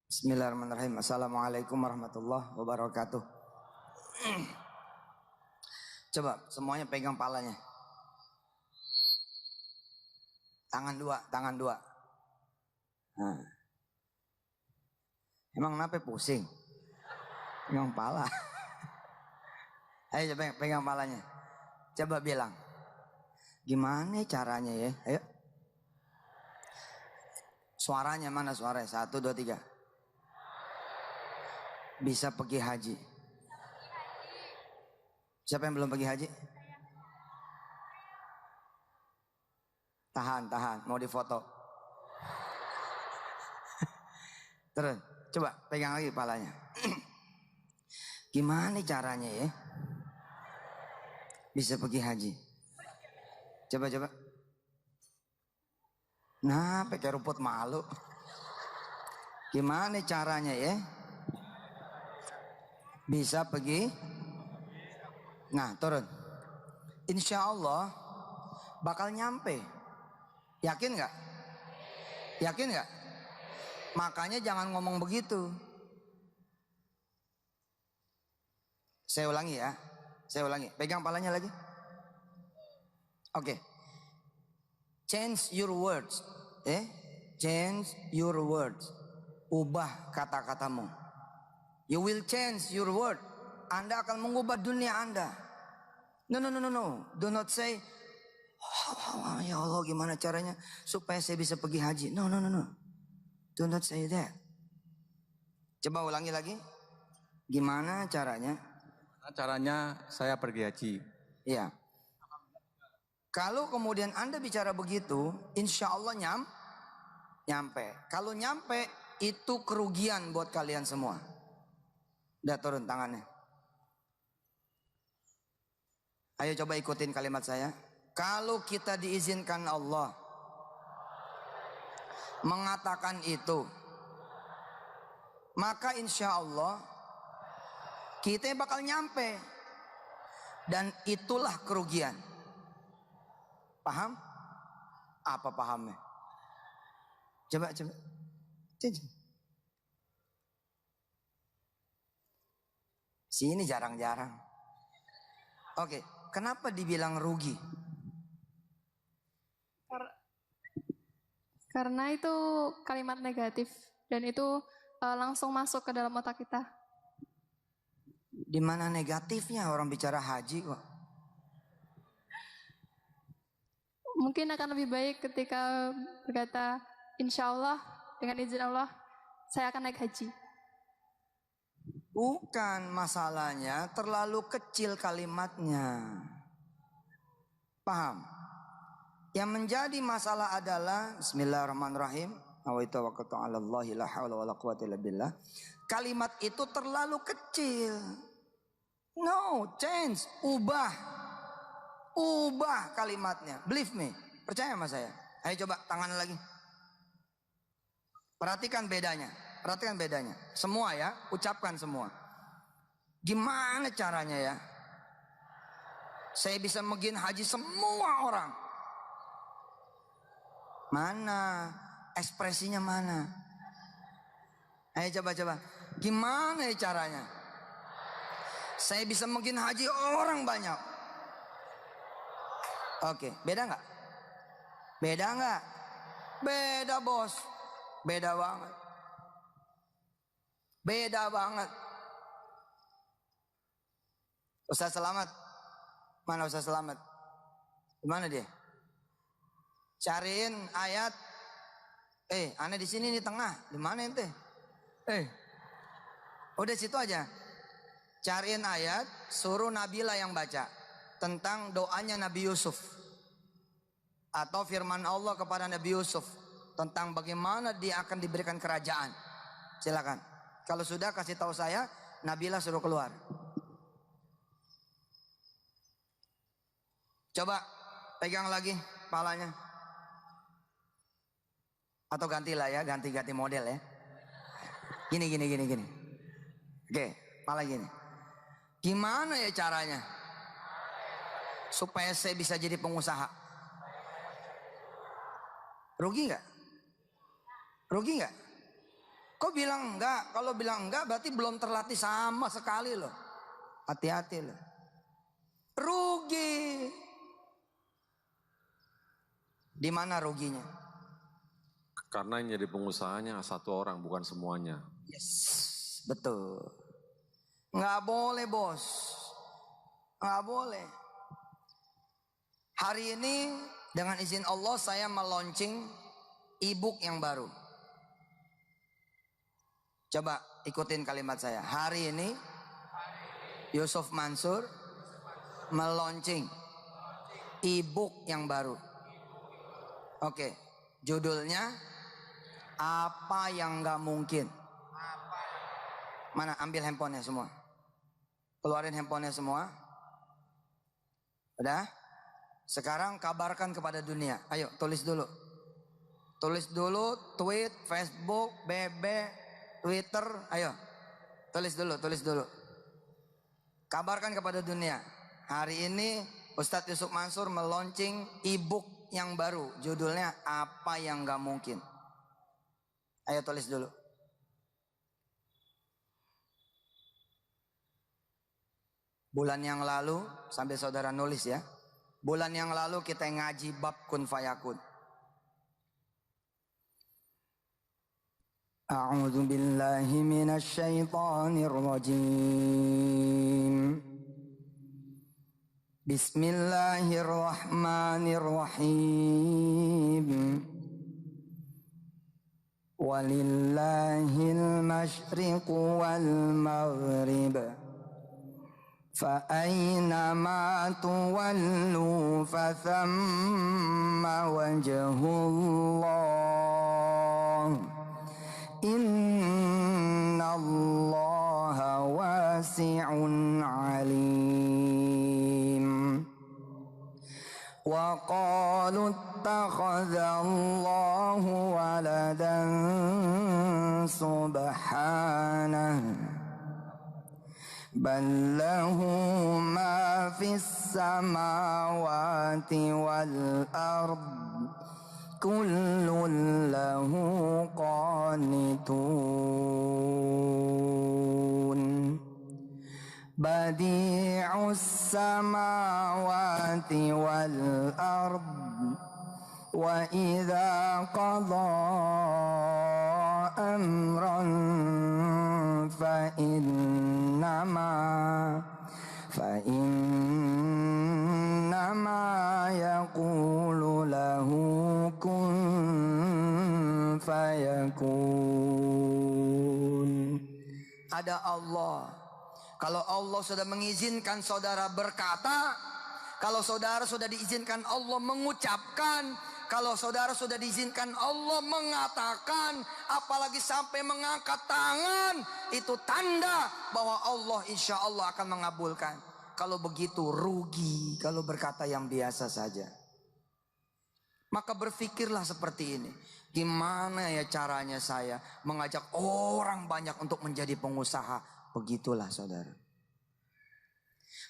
Bismillahirrahmanirrahim. Assalamualaikum warahmatullahi wabarakatuh. Coba semuanya pegang palanya. Tangan dua. Nah. Emang kenapa pusing? Pegang pala. Ayo coba pegang palanya. Coba bilang. Gimana caranya ya? Ayo. Suaranya mana suaranya? 1, 2, 3. Bisa pergi haji. Siapa yang belum pergi haji? Tahan, mau difoto. Terus, coba pegang lagi palanya. Gimana caranya ya? Bisa pergi haji. Coba. Nah, pakai rumput malu. Gimana caranya ya? Bisa pergi. Nah, turun. Insya Allah bakal nyampe. Yakin nggak? Yakin nggak? Makanya jangan ngomong begitu. Saya ulangi ya. Pegang palanya lagi. Oke. Change your words. Change your words. Ubah kata-katamu. You will change your word. Anda akan mengubah dunia Anda. No. Do not say, oh, ya Allah gimana caranya supaya saya bisa pergi haji. No. Do not say that. Coba ulangi lagi. Gimana caranya? Caranya saya pergi haji. Iya. Kalau kemudian Anda bicara begitu, insya Allah nyampe. Kalau nyampe, itu kerugian buat kalian semua. Udah turun tangannya. Ayo coba ikutin kalimat saya. Kalau kita diizinkan Allah mengatakan itu, maka insya Allah kita bakal nyampe. Dan itulah kerugian. Paham? Apa pahamnya? Coba. Sini jarang-jarang. Oke, kenapa dibilang rugi? Karena itu kalimat negatif dan itu langsung masuk ke dalam otak kita. Di mana negatifnya orang bicara haji kok? Mungkin akan lebih baik ketika berkata, insya Allah dengan izin Allah saya akan naik haji. Bukan, masalahnya terlalu kecil kalimatnya. Paham? Yang menjadi masalah adalah Bismillahirrahmanirrahim. Kalimat itu terlalu kecil. No, change, ubah kalimatnya. Believe me, percaya sama saya. Ayo coba tangan lagi. Perhatikan bedanya. Semua ya, ucapkan semua. Gimana caranya ya? Saya bisa megin haji semua orang. Mana? Ekspresinya mana? Ayo coba. Gimana ya caranya? Saya bisa megin haji orang banyak. Oke, beda nggak? Beda bos. Beda banget. Ustaz Selamat. Mana Ustaz Selamat? Gimana dia? Cariin ayat. Aneh di sini di tengah. Di mana ente? Udah situ aja. Cariin ayat, suruh Nabila yang baca tentang doanya Nabi Yusuf atau firman Allah kepada Nabi Yusuf tentang bagaimana dia akan diberikan kerajaan. Silakan. Kalau sudah kasih tahu saya, Nabila suruh keluar. Coba pegang lagi palanya. Atau gantilah ya, ganti model ya. Gini. Oke, malah gini. Gimana ya caranya supaya saya bisa jadi pengusaha? Rugi nggak? Rugi nggak? Kok bilang enggak? Kalau bilang enggak berarti belum terlatih sama sekali loh. Hati-hati loh. Rugi. Di mana ruginya? Karena yang jadi pengusahanya satu orang, bukan semuanya. Yes, betul. Nggak boleh bos. Nggak boleh. Hari ini dengan izin Allah saya meluncing e-book yang baru. Coba ikutin kalimat saya. Hari ini Yusuf Mansur meluncing e-book yang baru. Oke, judulnya apa yang nggak mungkin. Mana ambil handphonenya semua. Keluarin handphonenya semua. Udah? Sekarang kabarkan kepada dunia. Ayo tulis dulu. Tulis dulu tweet, Facebook, BB, Twitter. Ayo. Tulis dulu. Kabarkan kepada dunia. Hari ini Ustadz Yusuf Mansur meluncing e-book yang baru. Judulnya apa yang gak mungkin. Ayo tulis dulu. Bulan yang lalu, sambil saudara nulis ya. Bulan yang lalu kita ngaji bab kun fayakun. A'udzu billahi minasy syaithanir rajim. Bismillahirrahmanirrahim. Walillahil masyriqu wal maghrib. فأينما تولوا فثم وجه الله إن الله واسع عليم وقالوا اتخذ الله ولدا سبحانه بل له ما في السماوات والأرض كل له قانتون بديع السماوات والأرض وإذا قضى أمرا فإنما يقول له كن فيكون. Ada Allah. Kalau Allah sudah mengizinkan saudara berkata, kalau saudara sudah diizinkan Allah mengucapkan, kalau saudara sudah diizinkan Allah mengatakan, apalagi sampai mengangkat tangan, itu tanda bahwa Allah insya Allah akan mengabulkan. Kalau begitu rugi kalau berkata yang biasa saja. Maka berpikirlah seperti ini. Gimana ya caranya saya mengajak orang banyak untuk menjadi pengusaha? Begitulah saudara.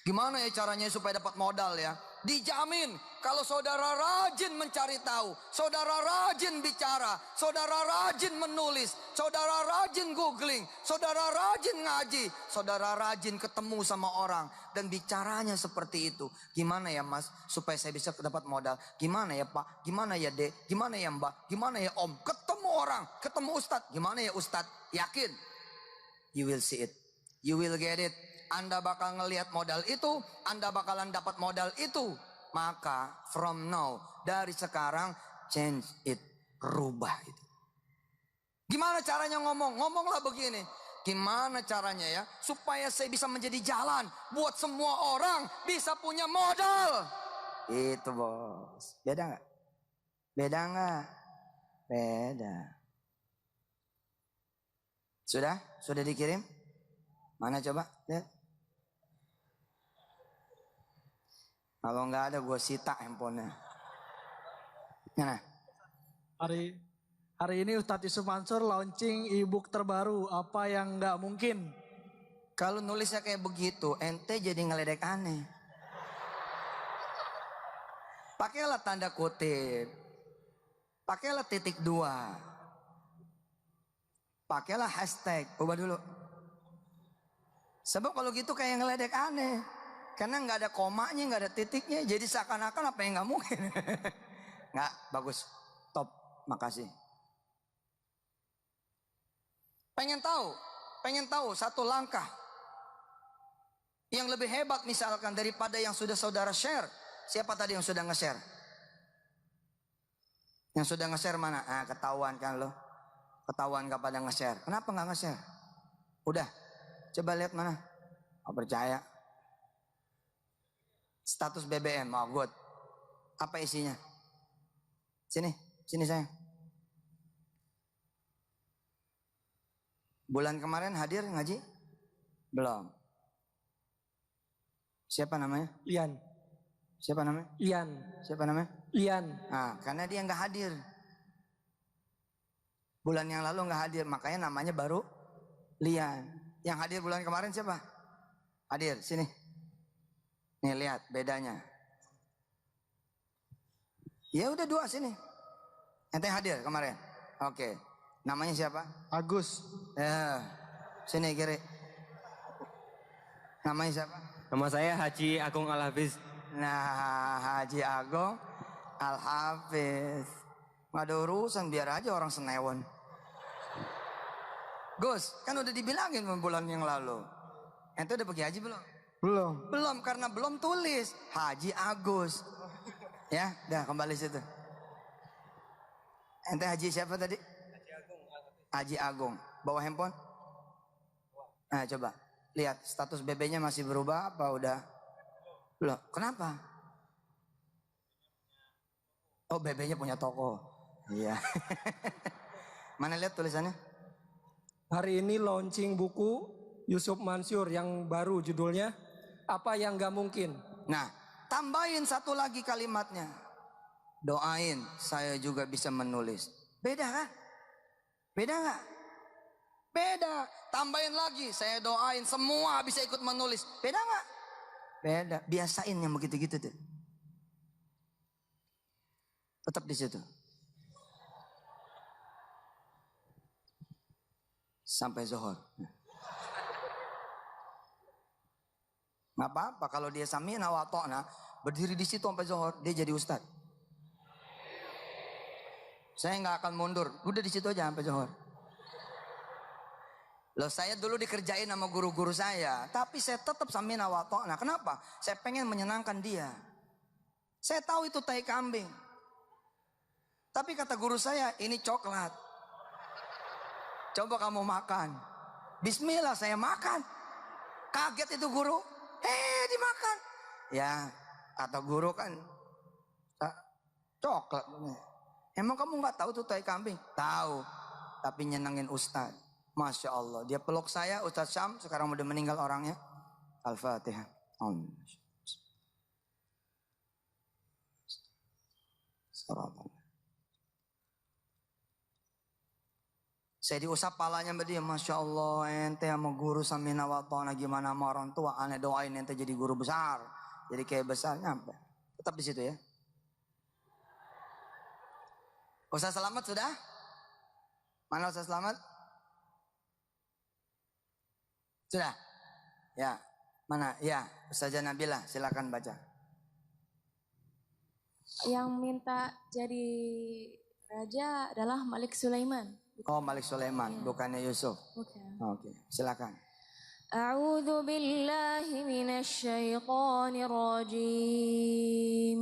Gimana ya caranya supaya dapat modal ya? Dijamin kalau saudara rajin mencari tahu, saudara rajin bicara, saudara rajin menulis, saudara rajin googling, saudara rajin ngaji, saudara rajin ketemu sama orang dan bicaranya seperti itu. Gimana ya mas supaya saya bisa dapat modal? Gimana ya pak? Gimana ya dek? Gimana ya mbak? Gimana ya om? Ketemu orang, ketemu ustadz. Gimana ya ustadz? Yakin? You will see it. You will get it. Anda bakal ngelihat modal itu, Anda bakalan dapat modal itu. Maka from now, dari sekarang change it, rubah itu. Gimana caranya ngomong? Ngomonglah begini. Gimana caranya ya supaya saya bisa menjadi jalan buat semua orang bisa punya modal. Itu bos. Beda nggak? Beda nggak? Beda. Sudah? Sudah dikirim? Mana coba? Lihat. Kalau nggak ada gue sita handphonenya. Nah. Hari ini Ustadz Yusuf Mansur launching e-book terbaru, apa yang nggak mungkin. Kalau nulisnya kayak begitu, ente jadi ngeledek aneh. Pakailah tanda kutip. Pakailah titik 2. Pakailah hashtag. Ubah dulu. Sebab kalau gitu kayak ngeledek aneh. Karena nggak ada komanya, nggak ada titiknya. Jadi seakan-akan apa yang nggak mungkin. Nggak, bagus. Top, makasih. Pengen tahu satu langkah yang lebih hebat misalkan daripada yang sudah saudara share. Siapa tadi yang sudah nge-share? Yang sudah nge-share mana? Ah, ketahuan kan lo. Ketahuan gak pada nge-share. Kenapa gak nge-share? Udah, coba lihat mana. Oh, percaya. Status BBM, oh good. Apa isinya? Sini sayang. Bulan kemarin hadir ngaji? Belum. Siapa namanya? Lian. Siapa namanya? Lian. Siapa namanya? Lian. Nah, karena dia nggak hadir. Bulan yang lalu nggak hadir, makanya namanya baru Lian. Yang hadir bulan kemarin siapa? Hadir, sini. Nih lihat bedanya. Ya udah 2 sini. Ente hadir kemarin. Oke. Namanya siapa? Agus. Ya. Sini kiri. Namanya siapa? Nama saya Haji Agung Al-Hafiz. Nah, Haji Agung Al-Hafiz. Gak ada urusan, biar aja orang Senewon. Gus, kan udah dibilangin bulan yang lalu. Ente udah pergi haji belum? Belum. Belum, karena belum tulis Haji Agus. Ya, dah kembali situ. Ente haji siapa tadi? Haji Agung. Haji Agung. Bawa handphone? Nah, coba lihat status BB-nya masih berubah apa udah? Loh, kenapa? Oh, BB-nya punya toko. Iya. Mana lihat tulisannya? Hari ini launching buku Yusuf Mansur yang baru judulnya Apa yang Gak Mungkin. Nah, tambahin satu lagi kalimatnya. Doain saya juga bisa menulis. Beda kan? Beda nggak? Beda. Tambahin lagi, saya doain semua bisa ikut menulis. Beda nggak? Beda. Biasain yang begitu-gitu tuh. Tetap di situ. Sampai zuhur. Nggak apa-apa kalau dia sami'na wa ata'na, berdiri di situ sampai zuhur, dia jadi ustad. Saya nggak akan mundur, udah di situ aja sampai zuhur. Loh, saya dulu dikerjain sama guru-guru saya, tapi saya tetap sami'na wa ata'na. Kenapa? Saya pengen menyenangkan dia. Saya tahu itu tai kambing. Tapi kata guru saya, ini coklat. Coba kamu makan. Bismillah, saya makan. Kaget itu guru. Dimakan. Ya, kata guru kan coklat. Emang kamu nggak tahu tuh tai kambing? Tahu. Tapi nyenengin Ustadz. Masya Allah. Dia peluk saya, Ustadz Syam. Sekarang udah meninggal orangnya. Al-Fatihah. Saya diusap palanya sama dia. Masya Allah, ente sama guru samina wa ta'na gimana sama orang tua. Aneh doain ente jadi guru besar. Jadi kayak besar, nyampe. Tetap di situ ya. Ustaz Selamat sudah? Mana Ustaz Selamat? Sudah? Ya. Mana? Ya, Ustazah Nabila, silakan baca. Yang minta jadi raja adalah Malik Sulaiman. Oh, Malik Sulaiman, bukannya Yusuf. Bukan. Oke, silakan. A'udzu billahi minasy syaithanir rajim.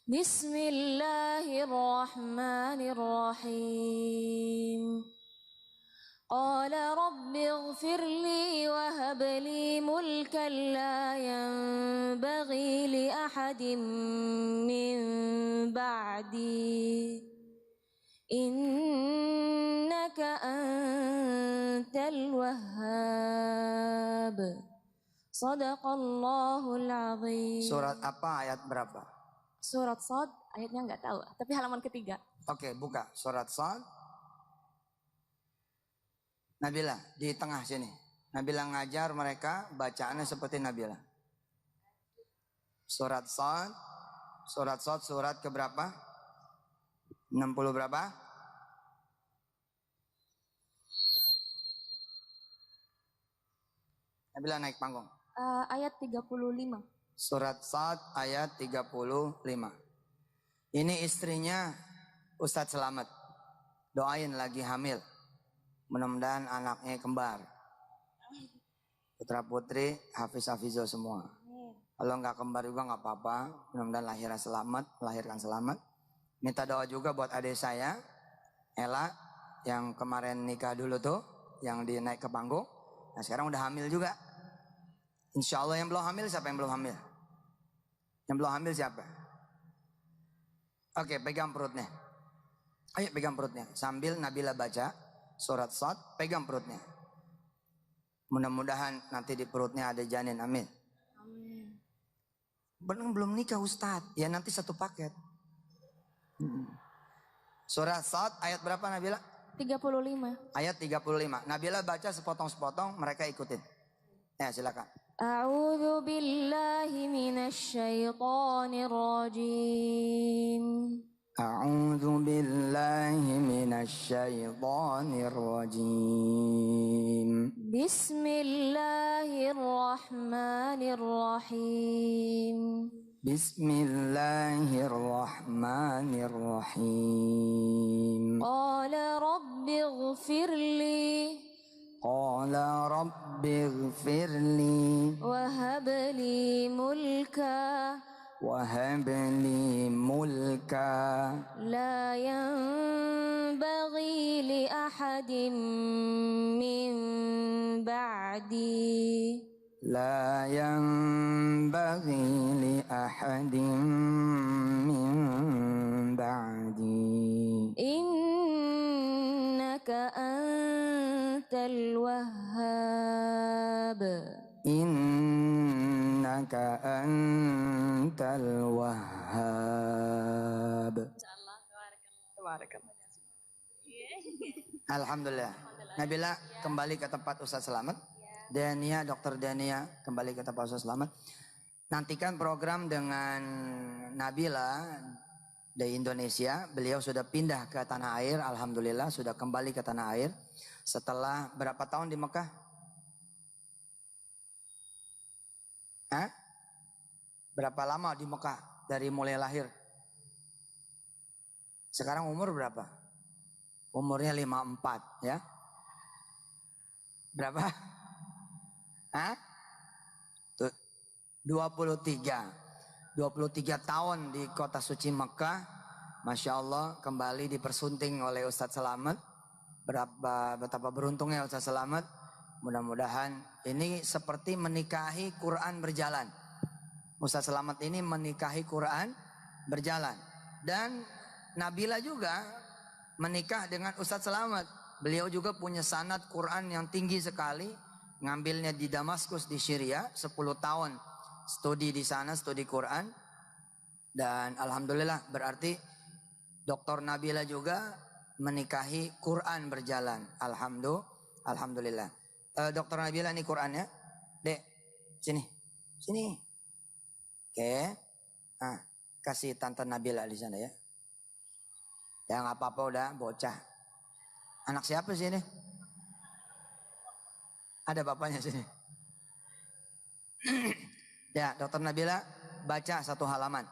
Bismillahirrahmanirrahim. Qala rabbi ighfir li wa hab li mulkan la yanbaghi li ahadin min ba'di. Innaka antal wahhab. Sadaqallahul azim. Surat apa, ayat berapa? Surat Shad, ayatnya nggak tahu, tapi halaman ketiga. Oke, buka surat Shad. Nabila di tengah sini. Nabila ngajar mereka bacaannya seperti Nabila. Surat Shad. Surat Shad surat keberapa? 60 berapa? Nabila naik panggung. Ayat 35. Surat Shad ayat 35. Ini istrinya Ustadz Selamat. Doain lagi hamil. Mudah-mudahan anaknya kembar. Putra putri Hafiz-Hafizah semua. Kalau nggak kembar juga nggak apa-apa. Mudah-mudahan lahirnya selamat, melahirkan selamat. Minta doa juga buat adik saya, Ella, yang kemarin nikah dulu tuh, yang dia naik ke panggung. Nah sekarang udah hamil juga. Insya Allah yang belum hamil, siapa yang belum hamil? Yang belum hamil siapa? Oke, pegang perutnya. Ayo pegang perutnya. Sambil Nabila baca surat Shad, pegang perutnya. Mudah-mudahan nanti di perutnya ada janin, amin. Belum nikah Ustadz, ya nanti satu paket. Surat Shad ayat berapa Nabila? 35. Ayat 35. Nabila baca sepotong-sepotong, mereka ikutin. Ya silakan. A'udzu billahi minasyaitonir rajim. A'udzu billahi minasyaitonir rajim. Bismillahirrahmanirrahim. Bismillahirrahmanirrahim. Qala rabbighfirli Qala rabbighfirli wa habli mulka وهب لي ملكا لا ينبغي لأحد من بعدي لا ينبغي لأحد من بعدي إنك أنت الوهاب إنك أنت الوهاب. Alhamdulillah. Nabila kembali ke tempat Ustaz Selamat. Dania, Dr. Dania kembali ke tempat Ustaz Selamat. Nantikan program dengan Nabila dari Indonesia. Beliau sudah pindah ke tanah air. Alhamdulillah sudah kembali ke tanah air. Setelah berapa tahun di Mekah? Hah? Berapa lama di Mekah dari mulai lahir? Sekarang umur berapa? Umurnya 54 ya. Berapa? Hah? 23 tahun di kota suci Mekah. Masya Allah kembali dipersunting oleh Ustadz Selamat. Betapa beruntungnya Ustadz Selamat. Mudah-mudahan ini seperti menikahi Quran berjalan. Ustadz Selamat ini menikahi Quran berjalan. Dan Nabila juga menikah dengan Ustadz Selamat. Beliau juga punya sanad Quran yang tinggi sekali. Ngambilnya di Damaskus di Syria. 10 tahun studi di sana, studi Quran. Dan Alhamdulillah berarti Dr. Nabila juga menikahi Quran berjalan. Alhamdulillah. Dr. Nabila ini Qurannya. Dek, sini. Sini. Oke. Nah, kasih Tante Nabila di sana ya. Ya nggak apa-apa udah bocah. Anak siapa sih ini? Ada bapaknya sini. Ya, Dr. Nabila baca satu halaman.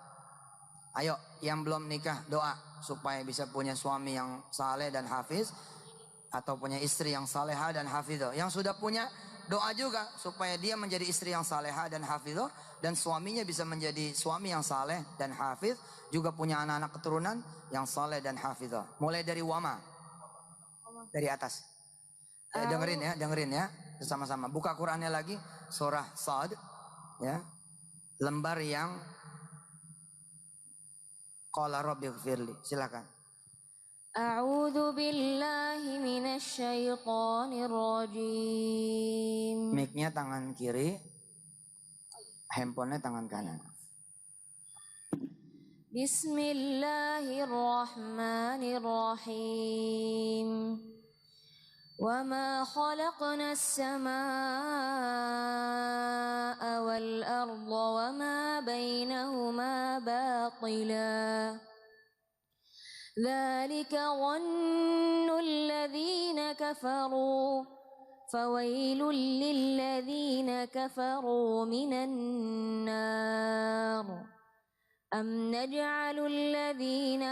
Ayo, yang belum nikah doa supaya bisa punya suami yang saleh dan hafiz. Atau punya istri yang salehah dan hafidhah. Yang sudah punya doa juga supaya dia menjadi istri yang salehah dan hafidhah. Dan suaminya bisa menjadi suami yang saleh dan hafidh. Juga punya anak-anak keturunan yang saleh dan hafidhah. Mulai dari wama. Dari atas. Dengerin ya. Bersama-sama. Buka Qurannya lagi. Surah Shad. Ya. Lembar yang Qala rabbighfirli. Silakan. A'udzu billahi minasyaitonir rajim. Mic-nya tangan kiri, handphonenya tangan kanan. بسم الله الرحمن الرحيم وما خلقنا السماء والأرض وما بينهما باطلا ذلك ظن الذين كفروا فويل للذين كفروا من النار أم نجعل الذين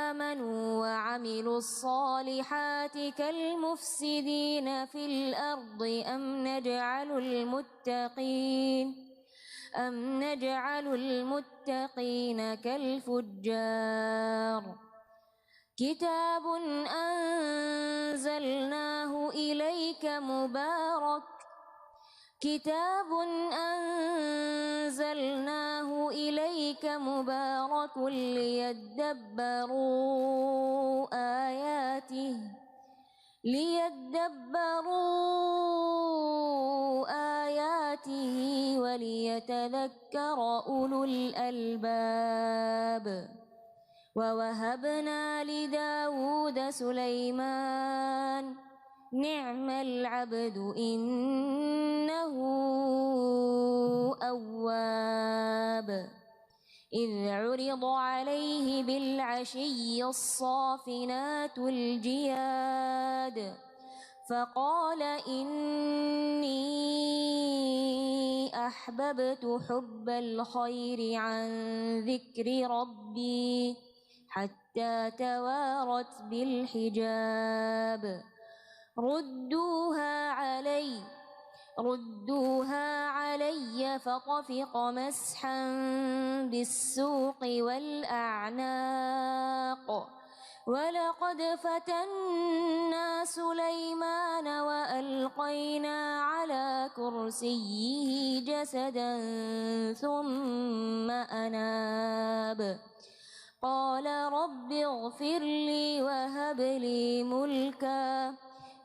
آمنوا وعملوا الصالحات كالمفسدين في الأرض أم نجعل المتقين كالفجار كتاب أنزلناه إليك مبارك ليدبروا آياته وليتذكر أولو الألباب ووهبنا لداود سليمان نعم العبد إنه أواب إذ عرض عليه بالعشي الصافنات الجياد فقال إني أحببت حب الخير عن ذكر ربي حتى توارت بالحجاب ردوها علي فطفق مسحا بالسوق والأعناق ولقد فتنا سليمان وألقينا على كرسيه جسدا ثم أناب قال رب اغفر لي وهب لي ملكا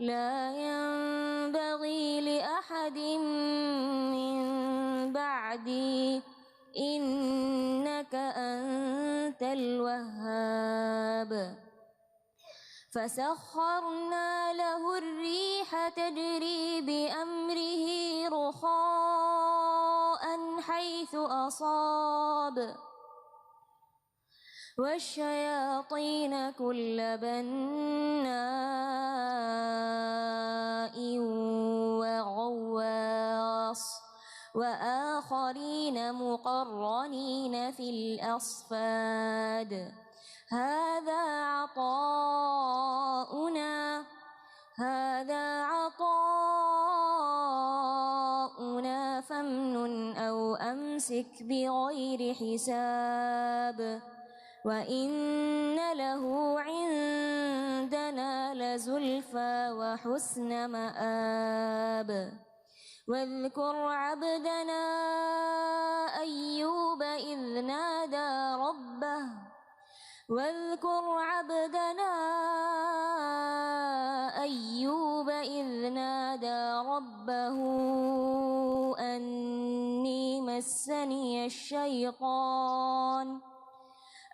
لا ينبغي لأحد من بعدي إنك أنت الوهاب فسخرنا له الريح تجري بأمره رخاء حيث أصاب والشياطين كل بناء وغواص وآخرين مقرنين في الأصفاد هذا عطاؤنا فامنن أو أمسك بغير حساب وإن له عندنا لزلفى وحسن مآب واذكر عبدنا أيوب إذ نادى ربه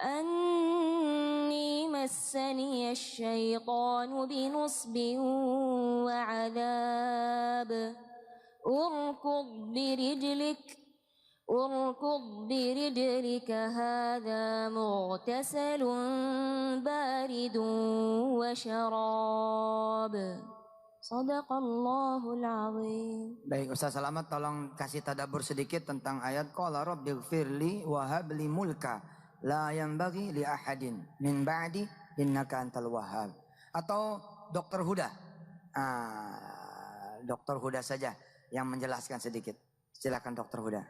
أني مسني الشيطان بنصب وعذاب اركض برجلك هذا مغتسل بارد وشراب Sadaqallahul azim. Baik, Ustaz Selamat tolong kasih tadabbur sedikit tentang ayat qala rabbighfirli wa habli mulka la yanbaghi li ahadin min ba'di innaka antal wahhab. Atau Dr. Huda. Dr. Huda saja yang menjelaskan sedikit. Silakan Dr. Huda.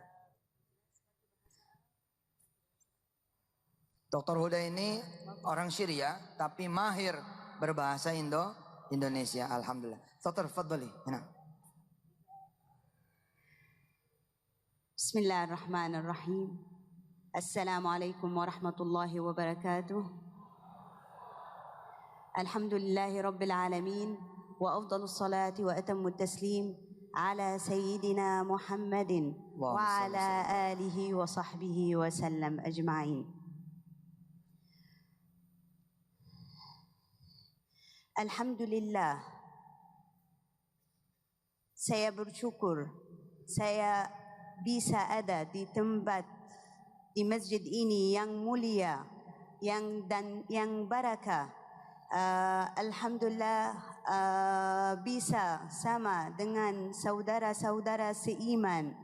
Dr. Huda ini orang Syria tapi mahir berbahasa Indonesia, alhamdulillah. Dr. Fadli. Bismillahirrahmanirrahim. Assalamualaikum warahmatullahi wabarakatuh. Alhamdulillahi rabbil alamin wa afdalus salati wa atammut taslim ala sayyidina Muhammadin wa ala alihi wa sahbihi wa sallam ajma'in. Alhamdulillah, saya bersyukur saya bisa ada di tempat di masjid ini yang mulia, yang barakah. Alhamdulillah bisa sama dengan saudara-saudara seiman,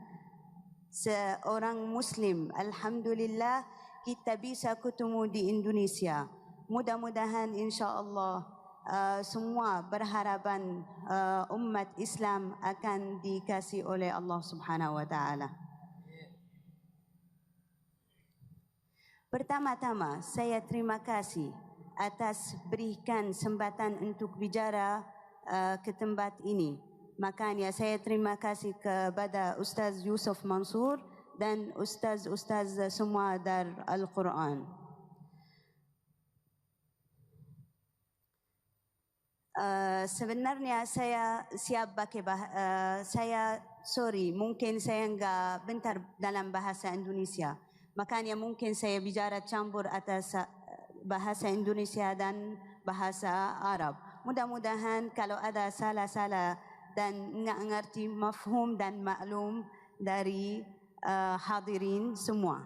seorang Muslim. Alhamdulillah kita bisa ketemu di Indonesia. Mudah-mudahan insya-Allah semua berharapan umat Islam akan dikasih oleh Allah Subhanahu wa taala. Pertama-tama saya terima kasih atas berikan kesempatan untuk bicara ke tempat ini. Makanya saya terima kasih kepada Ustaz Yusuf Mansur dan ustaz-ustaz semua Dar Al-Quran. Sebenarnya saya siap pakai mungkin saya enggak bentar dalam bahasa Indonesia. Makanya mungkin saya bicara campur atas bahasa Indonesia dan bahasa Arab. Mudah-mudahan kalau ada salah-salah dan enggak ngerti mafhum dan maklum dari hadirin semua.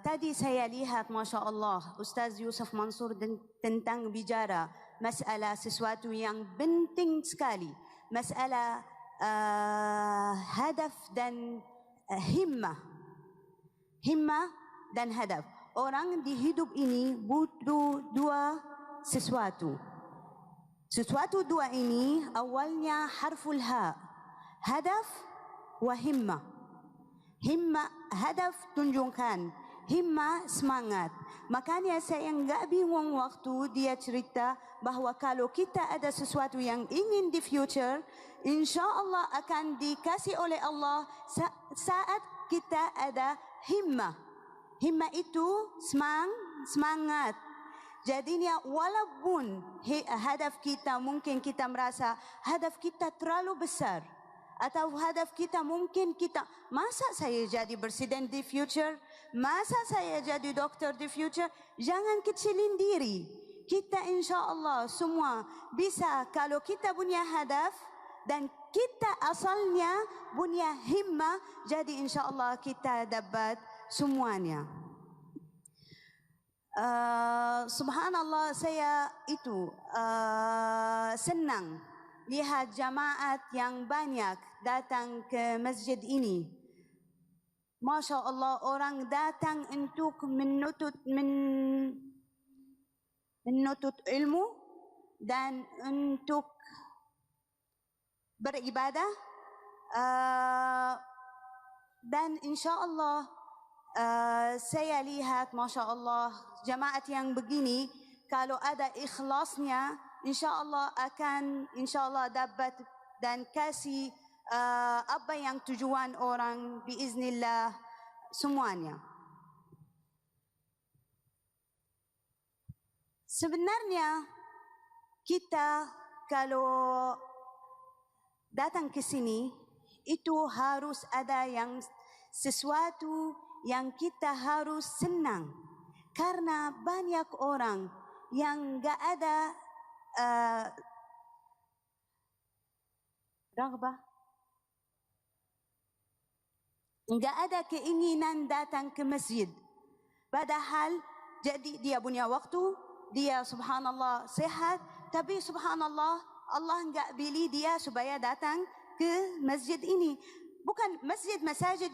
Tadi saya lihat Masya Allah Ustaz Yusuf Mansur tentang bicara masalah sesuatu yang penting sekali, masalah hadaf dan himmah dan hadaf. Orang di hidup ini butuh dua sesuatu dua ini. Awalnya harful ha, hadaf wa himmah. Himma hadaf tunjukkan, himma semangat. Makanya saya enggak bingung waktu dia cerita bahwa kalau kita ada sesuatu yang ingin di future, insya-Allah akan dikasih oleh Allah saat kita ada himma. Himma itu semangat. Jadinya walaupun hadaf kita mungkin kita merasa hadaf kita terlalu besar, atau hadaf kita mungkin kita, masa saya jadi presiden di future, masa saya jadi dokter di future. Jangan kecilin diri. Kita insya-Allah semua bisa kalau kita punya hadaf dan kita asalnya punya himmah, jadi insya-Allah kita dapat semuanya. Subhanallah, saya itu senang lihat jamaat yang banyak datang ke masjid ini. Masya Allah, orang datang untuk menuntut ilmu dan untuk beribadah. Dan insya Allah saya lihat Masya Allah jamaat yang begini, kalau ada ikhlasnya, insya-Allah akan dapat dan kasih apa yang tujuan orang biiznillah semuanya. Sebenarnya kita kalau datang ke sini itu harus ada yang sesuatu yang kita harus senang, karena banyak orang yang enggak ada raghbah, enggak ada keinginan datang ke masjid. Padahal jadi dia punya waktu, dia subhanallah sehat, tapi subhanallah Allah enggak pilih dia supaya datang ke masjid ini. Bukan masjid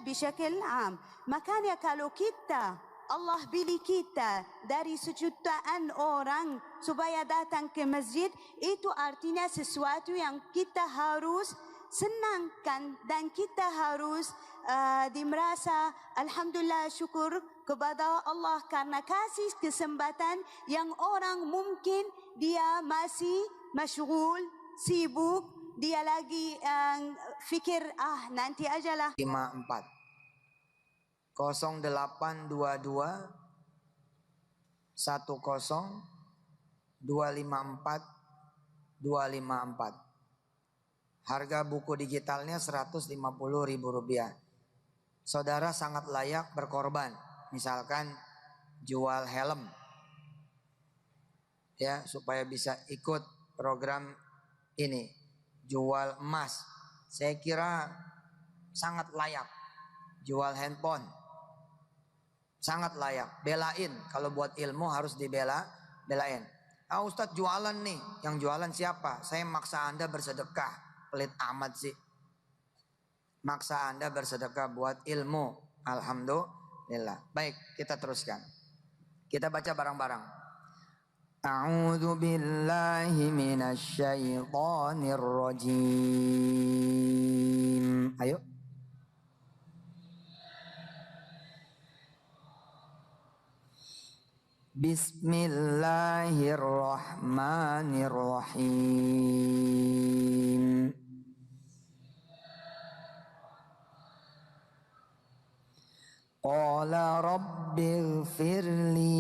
bisyakil am. Makanya kalau kita Allah pilih kita dari sejutaan orang supaya datang ke masjid, itu artinya sesuatu yang kita harus senangkan dan kita harus merasa alhamdulillah syukur kepada Allah karena kasih kesempatan yang orang mungkin dia masih masyghul, sibuk, dia lagi fikir nanti ajalah. 54 0822 10 254 254. Harga buku digitalnya Rp150.000. Saudara sangat layak berkorban. Misalkan jual helm ya supaya bisa ikut program ini jual emas. Saya kira sangat layak. Jual handphone sangat layak. Belain, kalau buat ilmu harus belain. Ah Ustadz jualan nih, yang jualan siapa? Saya maksa Anda bersedekah. Pelit amat sih. Maksa Anda bersedekah buat ilmu. Alhamdulillah. Baik, kita teruskan. Kita baca bareng-bareng. A'udzu billahi minasyaitonir rajim. Ayo. Bismillahirrahmanirrahim. Qala rabbighfirli.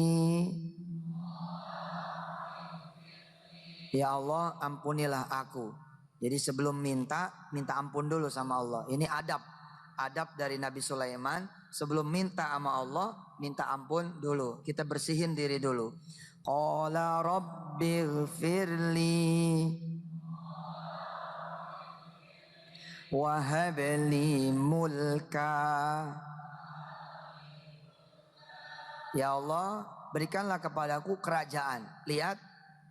Ya Allah, ampunilah aku. Jadi sebelum minta ampun dulu sama Allah. Ini adab dari Nabi Sulaiman. Sebelum minta sama Allah, minta ampun dulu. Kita bersihin diri dulu. Qala rabbighfirli wa habli mulka. Ya Allah, berikanlah kepadaku kerajaan. Lihat,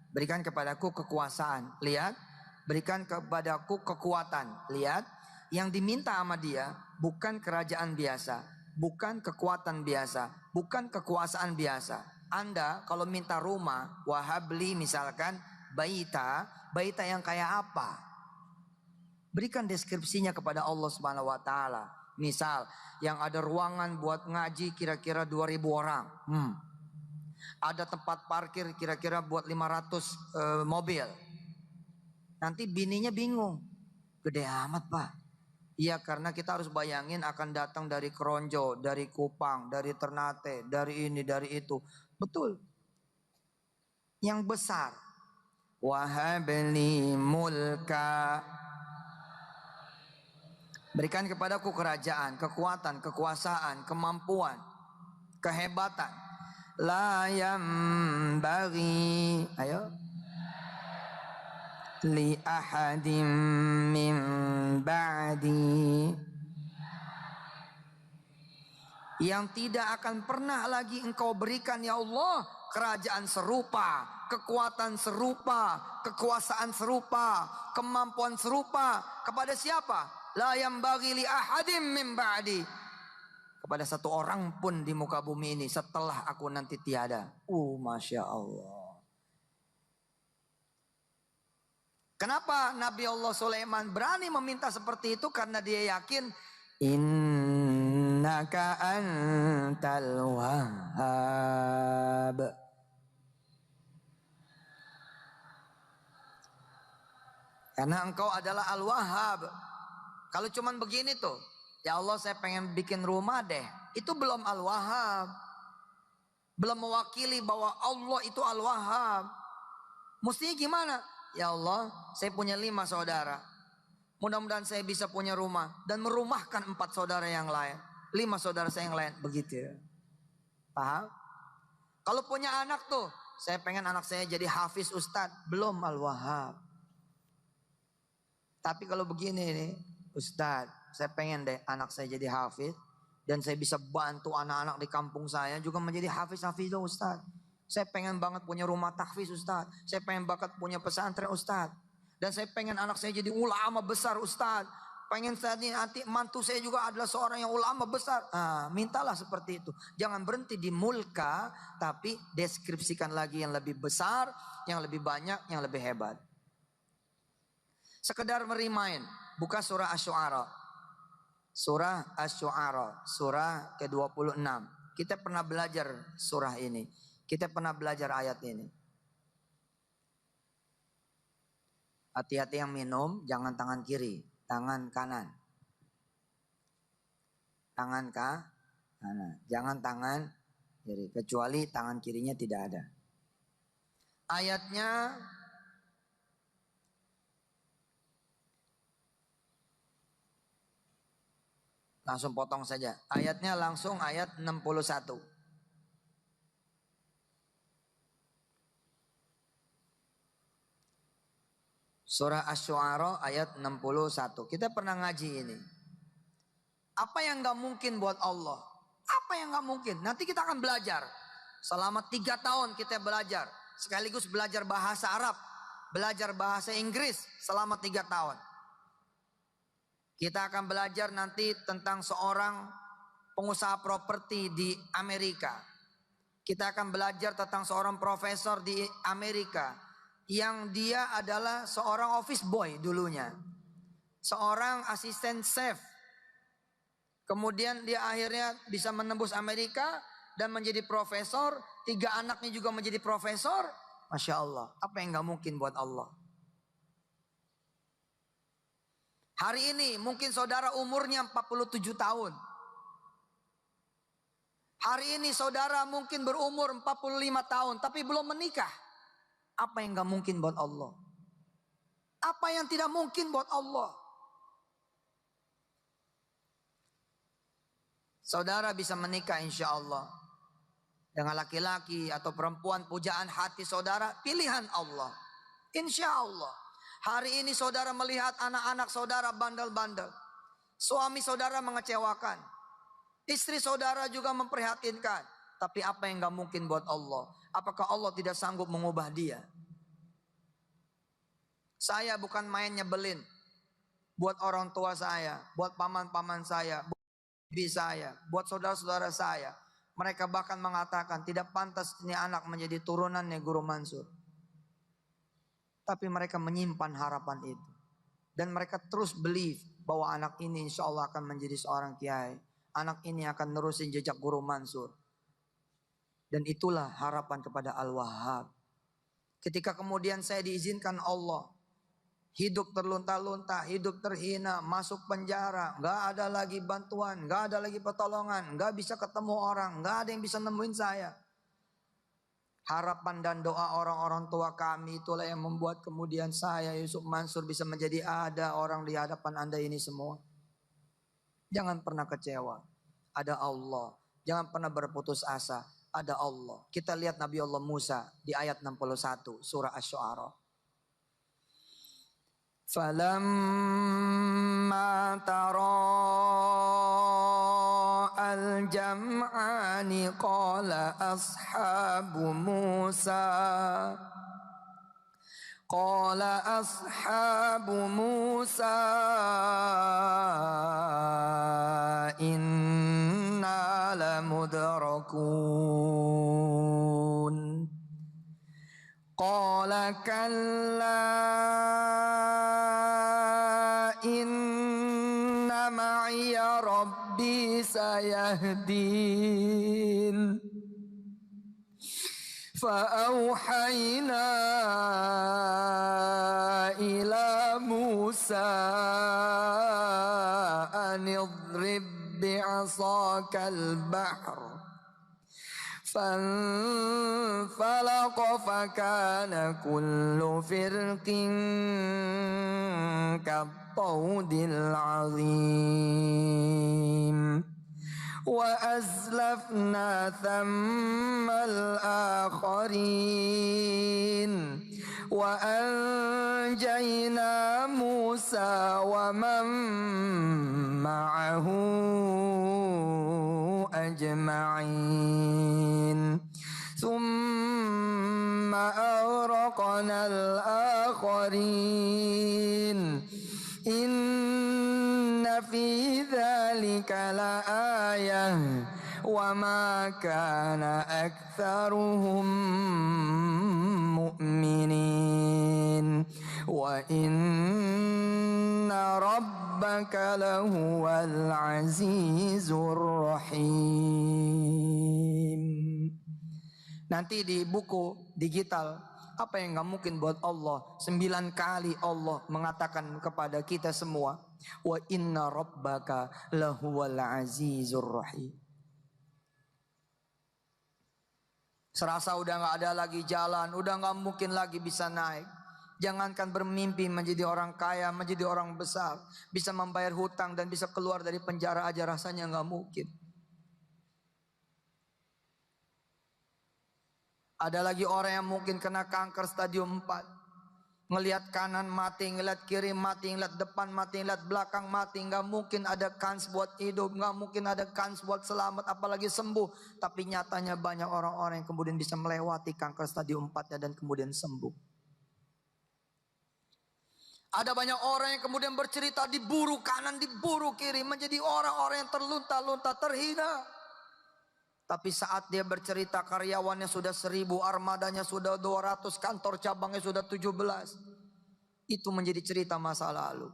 berikan kepadaku kekuasaan. Lihat, berikan kepadaku kekuatan. Lihat, yang diminta sama dia bukan kerajaan biasa, bukan kekuatan biasa, bukan kekuasaan biasa. Anda kalau minta rumah, wahabli misalkan baita yang kayak apa? Berikan deskripsinya kepada Allah Subhanahu wa taala. Misal, yang ada ruangan buat ngaji kira-kira 2.000 orang. Ada tempat parkir kira-kira buat 500 mobil. Nanti bininya bingung. Gede amat Pak. Iya, karena kita harus bayangin akan datang dari Keronjo, dari Kupang, dari Ternate, dari ini, dari itu. Betul. Yang besar. Wahabli mulka. Berikan kepadaku kerajaan, kekuatan, kekuasaan, kemampuan, kehebatan. La yambaghi. Ayo. Li ahadim min ba'di, yang tidak akan pernah lagi engkau berikan ya Allah kerajaan serupa, kekuatan serupa, kekuasaan serupa, kemampuan serupa kepada siapa? La yambaghi li ahadim min ba'di, kepada satu orang pun di muka bumi ini setelah aku nanti tiada. Masya Allah. Kenapa Nabi Allah Sulaiman berani meminta seperti itu? Karena dia yakin innaka antal wahhab. Karena engkau adalah al-wahhab. Kalau cuman begini tuh, ya Allah saya pengen bikin rumah deh. Itu belum al-wahhab. Belum mewakili bahwa Allah itu al-wahhab. Mestinya gimana? Ya Allah, saya punya 5 saudara. Mudah-mudahan saya bisa punya rumah dan merumahkan 4 saudara yang lain. 5 saudara saya yang lain. Begitu ya. Paham? Kalau punya anak tuh, saya pengen anak saya jadi hafiz ustadz. Belum al-wahhab. Tapi kalau begini nih, ustadz, saya pengen deh anak saya jadi hafiz. Dan saya bisa bantu anak-anak di kampung saya juga menjadi hafiz-hafiz ustadz. Saya pengen banget punya rumah tahfiz Ustaz. Saya pengen banget punya pesantren Ustaz. Dan saya pengen anak saya jadi ulama besar Ustaz. Pengen saya nanti mantu saya juga adalah seorang yang ulama besar. Mintalah seperti itu. Jangan berhenti di mulka, tapi deskripsikan lagi yang lebih besar, yang lebih banyak, yang lebih hebat. Sekedar merimain. Buka surah Asy-Syu'ara. Surah Asy-Syu'ara. Surah ke-26. Kita pernah belajar surah ini. Kita pernah belajar ayat ini. Hati-hati yang minum, jangan tangan kiri, tangan kanan. Tangan kanan, jangan tangan kiri, kecuali tangan kirinya tidak ada. Ayatnya langsung potong saja. Ayatnya langsung ayat 61. Surah Asy-Syu'ara ayat 61. Kita pernah ngaji ini. Apa yang gak mungkin buat Allah? Apa yang gak mungkin? Nanti kita akan belajar. Selama 3 tahun kita belajar. Sekaligus belajar bahasa Arab. Belajar bahasa Inggris selama 3 tahun. Kita akan belajar nanti tentang seorang pengusaha properti di Amerika. Kita akan belajar tentang seorang profesor di Amerika. Yang dia adalah seorang office boy dulunya. Seorang asisten chef. Kemudian dia akhirnya bisa menembus Amerika dan menjadi profesor. 3 anaknya juga menjadi profesor. Masya Allah, apa yang gak mungkin buat Allah? Hari ini mungkin saudara umurnya 47 tahun. Hari ini saudara mungkin berumur 45 tahun tapi belum menikah. Apa yang gak mungkin buat Allah? Apa yang tidak mungkin buat Allah? Saudara bisa menikah insya Allah dengan laki-laki atau perempuan pujaan hati saudara, pilihan Allah. Insya Allah. Hari ini saudara melihat anak-anak saudara bandel-bandel. Suami saudara mengecewakan. Istri saudara juga memprihatinkan. Tapi apa yang gak mungkin buat Allah? Apakah Allah tidak sanggup mengubah dia? Saya bukan main nyebelin. Buat orang tua saya, buat paman-paman saya, buat ibu saya, buat saudara-saudara saya. Mereka bahkan mengatakan tidak pantas ini anak menjadi turunannya Guru Mansur. Tapi mereka menyimpan harapan itu. Dan mereka terus believe bahwa anak ini insya Allah akan menjadi seorang kiai. Anak ini akan nerusin jejak Guru Mansur. Dan itulah harapan kepada Al-Wahhab. Ketika kemudian saya diizinkan Allah. Hidup terlunta-lunta, hidup terhina, masuk penjara. Gak ada lagi bantuan, gak ada lagi pertolongan. Gak bisa ketemu orang, gak ada yang bisa nemuin saya. Harapan dan doa orang-orang tua kami itulah yang membuat kemudian saya Yusuf Mansur bisa menjadi ada orang di hadapan Anda ini semua. Jangan pernah kecewa. Ada Allah. Jangan pernah berputus asa. Ada Allah. Kita lihat Nabi Allah Musa di ayat 61 surah Asy-Syu'ara. Falamma tara al-jam'ani qala ashabu Musa inna lamudrakun. Qala kalla inna ma'iya rabbi sayahdin. فأوحينا إلى موسى أن اضرب بعصاك البحر فانفلق فكان كل فرق كالطود العظيم وأزلفنا ثم الآخرين وأنجينا موسى ومن معه أجمعين ثم أغرقنا الآخرين إن في ذلك لآية وما كان أكثرهم مؤمنين وإن ربك لهو العزيز الرحيم. Nanti di buku digital, apa yang gak mungkin buat Allah? 9 kali Allah mengatakan kepada kita semua, wa inna rabbaka lahuwal azizur rahim. Serasa udah gak ada lagi jalan, udah gak mungkin lagi bisa naik. Jangankan bermimpi menjadi orang kaya, menjadi orang besar, bisa membayar hutang dan bisa keluar dari penjara aja rasanya gak mungkin. Ada lagi orang yang mungkin kena kanker stadium 4. Ngelihat kanan mati, ngelihat kiri mati, ngelihat depan mati, ngelihat belakang mati. Nggak mungkin ada kans buat hidup, nggak mungkin ada kans buat selamat, apalagi sembuh. Tapi nyatanya banyak orang-orang yang kemudian bisa melewati kanker stadium 4-nya dan kemudian sembuh. Ada banyak orang yang kemudian bercerita diburu kanan, diburu kiri, menjadi orang-orang yang terlunta-lunta, terhina. Tapi saat dia bercerita karyawannya sudah 1000, armadanya sudah 200, kantor cabangnya sudah 17. Itu menjadi cerita masa lalu.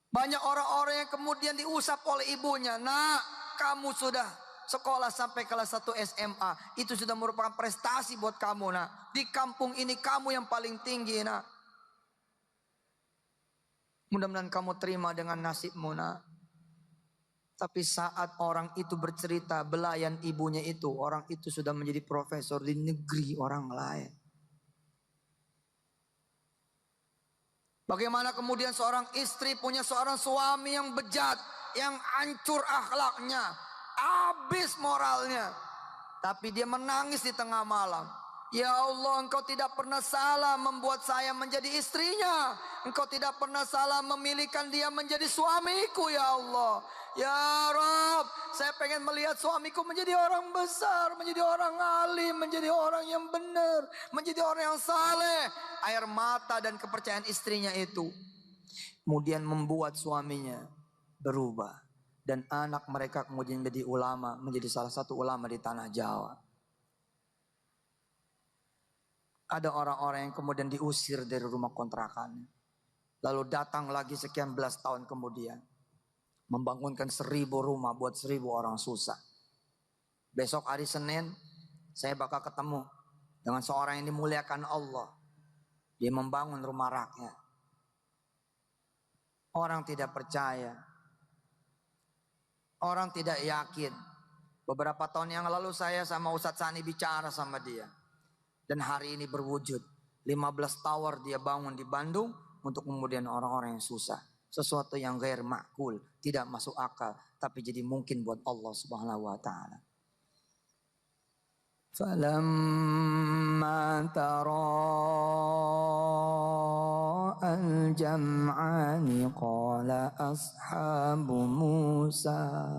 Banyak orang-orang yang kemudian diusap oleh ibunya. Nak, kamu sudah sekolah sampai kelas 1 SMA. Itu sudah merupakan prestasi buat kamu, nak. Di kampung ini kamu yang paling tinggi, nak. Mudah-mudahan kamu terima dengan nasibmu, nak. Tapi saat orang itu bercerita, belayan ibunya itu, orang itu sudah menjadi profesor di negeri orang lain. Bagaimana kemudian seorang istri punya seorang suami yang bejat, yang hancur akhlaknya, habis moralnya. Tapi dia menangis di tengah malam. Ya Allah, Engkau tidak pernah salah membuat saya menjadi istrinya. Engkau tidak pernah salah memilihkan dia menjadi suamiku, ya Allah. Ya Rabb, saya pengen melihat suamiku menjadi orang besar, menjadi orang alim, menjadi orang yang benar, menjadi orang yang saleh. Air mata dan kepercayaan istrinya itu kemudian membuat suaminya berubah. Dan anak mereka kemudian menjadi ulama, menjadi salah satu ulama di tanah Jawa. Ada orang-orang yang kemudian diusir dari rumah kontrakannya. Lalu datang lagi sekian belas tahun kemudian. Membangunkan 1000 rumah buat 1000 orang susah. Besok hari Senin saya bakal ketemu dengan seorang yang dimuliakan Allah. Dia membangun rumah rakyat. Orang tidak percaya. Orang tidak yakin. Beberapa tahun yang lalu saya sama Ustadz Sani bicara sama dia. Dan hari ini berwujud. 15 tower dia bangun di Bandung untuk kemudian orang-orang yang susah. Sesuatu yang ghair ma'kul, tidak masuk akal, tapi jadi mungkin buat Allah Subhanahu wa taala. Falamma tara'al jam'ani qala ashabu Musa.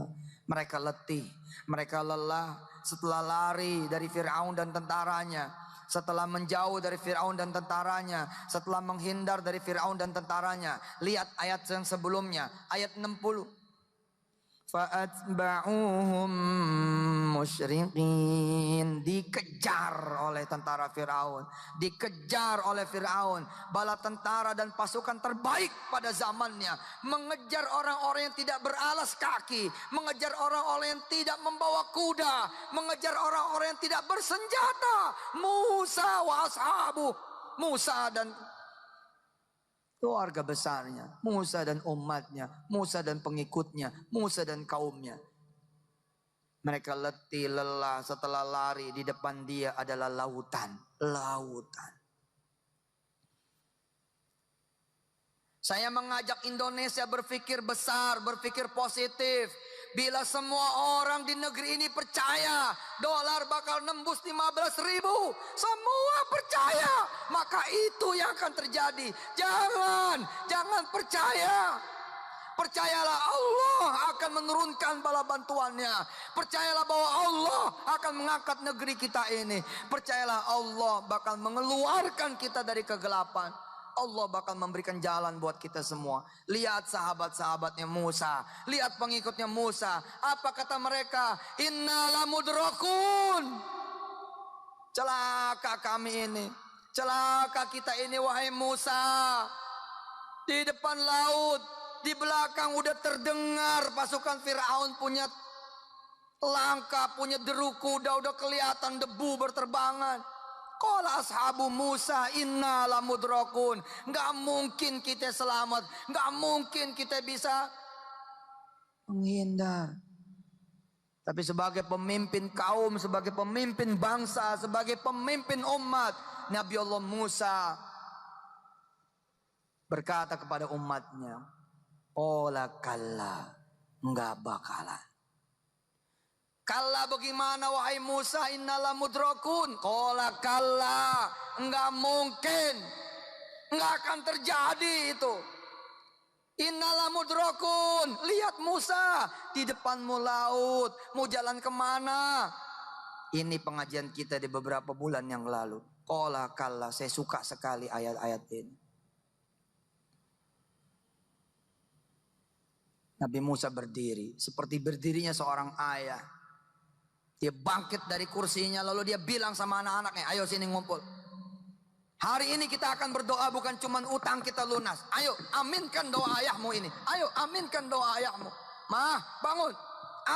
Mereka letih, mereka lelah setelah lari dari Fir'aun dan tentaranya. Setelah menjauh dari Fir'aun dan tentaranya, setelah menghindar dari Fir'aun dan tentaranya. Lihat ayat yang sebelumnya, ayat 60. Fa'atba'uhum musyriqin. Dikejar oleh tentara Fir'aun. Dikejar oleh Fir'aun. Bala tentara dan pasukan terbaik pada zamannya. Mengejar orang-orang yang tidak beralas kaki. Mengejar orang-orang yang tidak membawa kuda. Mengejar orang-orang yang tidak bersenjata. Musa wa ashabuh. Musa dan keluarga besarnya, Musa dan umatnya, Musa dan pengikutnya, Musa dan kaumnya. Mereka letih, lelah, setelah lari di depan dia adalah lautan. Lautan. Saya mengajak Indonesia berpikir besar, berpikir positif. Bila semua orang di negeri ini percaya dolar bakal nembus 15.000, semua percaya, maka itu yang akan terjadi. Jangan percaya. Percayalah Allah akan menurunkan bala bantuannya. Percayalah bahwa Allah akan mengangkat negeri kita ini. Percayalah Allah bakal mengeluarkan kita dari kegelapan. Allah bakal memberikan jalan buat kita semua. Lihat sahabat-sahabatnya Musa. Lihat pengikutnya Musa. Apa kata mereka? Inna lamudrakun. Celaka kami ini. Celaka kita ini wahai Musa. Di depan laut. Di belakang udah terdengar pasukan Fir'aun punya langkah, punya deru kuda. Udah kelihatan debu berterbangan. Qala ashabu Musa inna lamudrakun. Gak mungkin kita selamat. Gak mungkin kita bisa menghindar. Tapi sebagai pemimpin kaum, sebagai pemimpin bangsa, sebagai pemimpin umat, Nabi Allah Musa berkata kepada umatnya, Ola kalla, enggak bakalan. Kalla bagaimana wahai Musa innala mudrakun. Qala kalla, enggak mungkin. Nggak akan terjadi itu. Innala mudrokun. Lihat Musa, di depanmu laut, mau jalan kemana? Ini pengajian kita di beberapa bulan yang lalu. Qala kalla, saya suka sekali ayat-ayat ini. Nabi Musa berdiri, seperti berdirinya seorang ayah. Dia bangkit dari kursinya, lalu dia bilang sama anak-anaknya, ayo sini ngumpul. Hari ini kita akan berdoa bukan cuma utang kita lunas. Ayo aminkan doa ayahmu ini. Ayo aminkan doa ayahmu. Ma, bangun,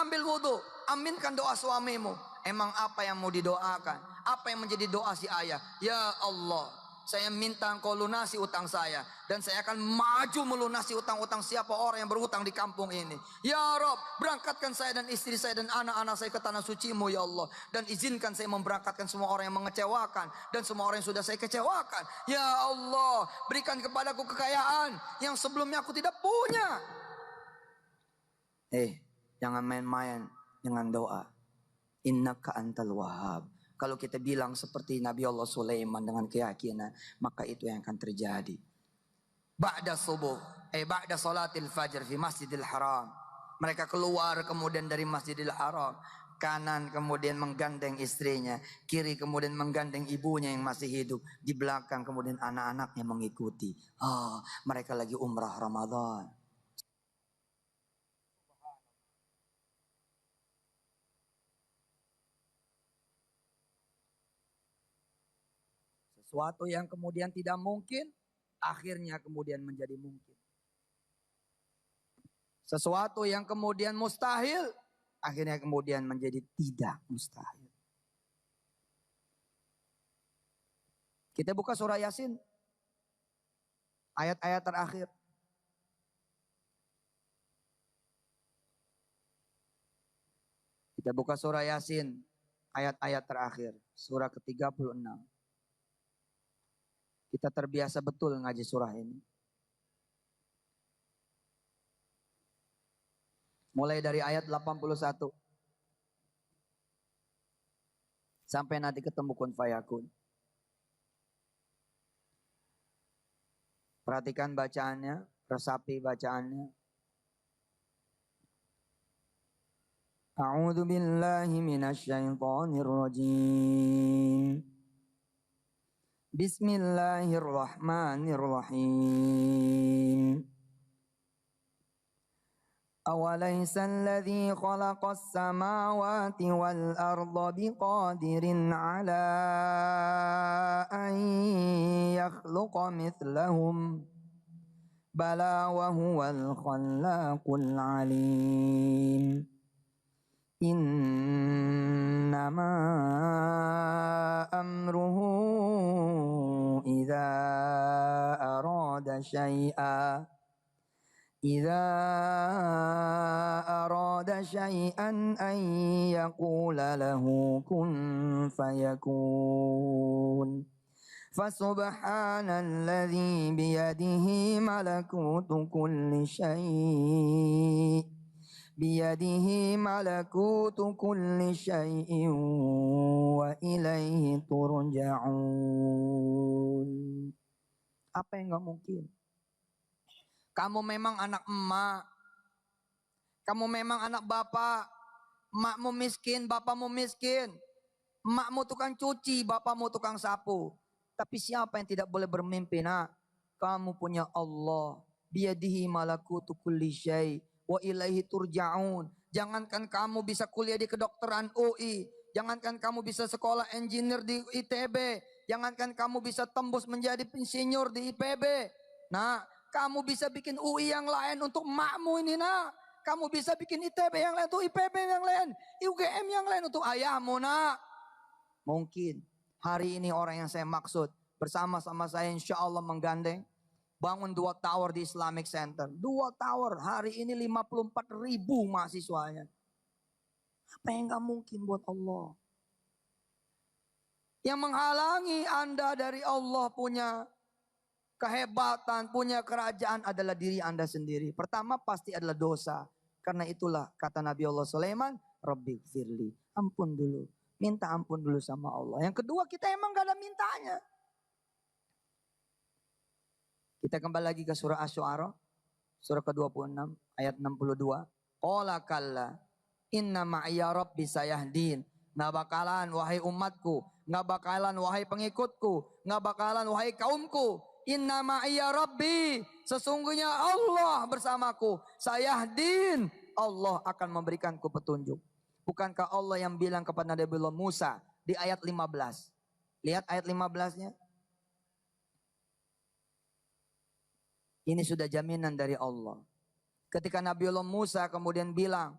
ambil wudhu, aminkan doa suamimu. Emang apa yang mau didoakan? Apa yang menjadi doa si ayah? Ya Allah, saya minta engkau lunasi utang saya. Dan saya akan maju melunasi utang-utang siapa orang yang berutang di kampung ini. Ya Rob, berangkatkan saya dan istri saya dan anak-anak saya ke tanah suci-Mu ya Allah. Dan izinkan saya memberangkatkan semua orang yang mengecewakan. Dan semua orang yang sudah saya kecewakan. Ya Allah, berikan kepadaku kekayaan yang sebelumnya aku tidak punya. Jangan main-main dengan doa. Innaka antal wahhab. Kalau kita bilang seperti Nabi Allah Sulaiman dengan keyakinan, maka itu yang akan terjadi. Ba'da subuh, ba'da salatil fajr fi Masjidil Haram. Mereka keluar kemudian dari Masjidil Haram. Kanan kemudian menggandeng istrinya, kiri kemudian menggandeng ibunya yang masih hidup, di belakang kemudian anak-anaknya mengikuti. Mereka lagi umrah Ramadan. Sesuatu yang kemudian tidak mungkin, akhirnya kemudian menjadi mungkin. Sesuatu yang kemudian mustahil, akhirnya kemudian menjadi tidak mustahil. Kita buka surah Yasin, ayat-ayat terakhir. Kita buka surah Yasin, ayat-ayat terakhir, surah ke-36. Kita terbiasa betul ngaji surah ini. Mulai dari ayat 81. Sampai nanti ketemu kun fayakun. Perhatikan bacaannya, resapi bacaannya. A'udzu billahi minasyaitonir rajim. Bismillahirrahmanirrahim. Awalaysa alladhi khalaqas samawati wal arda biqadirin ala an yakhluqa mithlahum. Bala wa huwal khallaqul alim. Innama amruhu idza arada syai'an an yaqula lahu kun fayakun. Fasubhanalladzi biyadihi malakutu kulli syai'. Biyadihi malakutu kulli syai'in wa ilaihi turja'un. Apa yang gak mungkin? Kamu memang anak emak. Kamu memang anak bapak. Emakmu miskin, bapakmu miskin. Emakmu tukang cuci, bapakmu tukang sapu. Tapi siapa yang tidak boleh bermimpi, nak? Kamu punya Allah. Biyadihi malakutu kulli syai'. Wa ilaihi turja'un. Jangankan kamu bisa kuliah di kedokteran UI. Jangankan kamu bisa sekolah engineer di ITB. Jangankan kamu bisa tembus menjadi insinyur di IPB. Nah, kamu bisa bikin UI yang lain untuk emakmu ini, nak. Kamu bisa bikin ITB yang lain untuk IPB yang lain. UGM yang lain untuk ayahmu, nak. Mungkin hari ini orang yang saya maksud bersama-sama saya insya Allah menggandeng bangun 2 tower di Islamic Center. 2 tower, hari ini 54.000 mahasiswanya. Apa yang gak mungkin buat Allah? Yang menghalangi Anda dari Allah punya kehebatan, punya kerajaan adalah diri Anda sendiri. Pertama pasti adalah dosa. Karena itulah kata Nabi Allah Sulaiman, Rabbi firli, ampun dulu. Minta ampun dulu sama Allah. Yang kedua kita emang gak ada mintanya. Kita kembali lagi ke surah Asy-Syu'ara, surah ke-26 ayat 62. Qala kalla inna ma'iya rabbi sayahdin. Nggak bakalan wahai umatku, nggak bakalan wahai pengikutku, nggak bakalan wahai kaumku. Inna ma'iya rabbi, sesungguhnya Allah bersamaku. Sayahdin, Allah akan memberikanku petunjuk. Bukankah Allah yang bilang kepada Nabi Musa di ayat 15? Lihat ayat 15-nya. Ini sudah jaminan dari Allah. Ketika Nabiullah Musa kemudian bilang,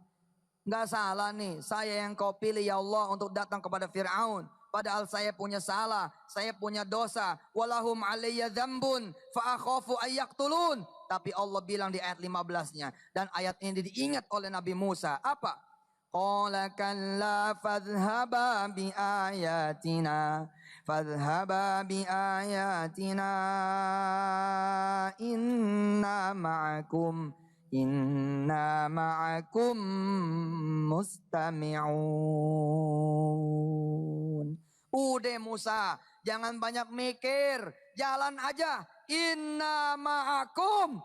nggak salah nih, saya yang kau pilih ya Allah untuk datang kepada Fir'aun. Padahal saya punya salah, saya punya dosa. Walahum alayya dzambun fa akhafu ayyaqtulun. Tapi Allah bilang di ayat 15-nya. Dan ayat ini diingat oleh Nabi Musa. Apa? Qala kalla fadhhaba bi ayatina. Fadhhaba bi ayatina inna ma'akum mustami'un. Udah Musa, jangan banyak mikir, jalan aja. Inna ma'akum,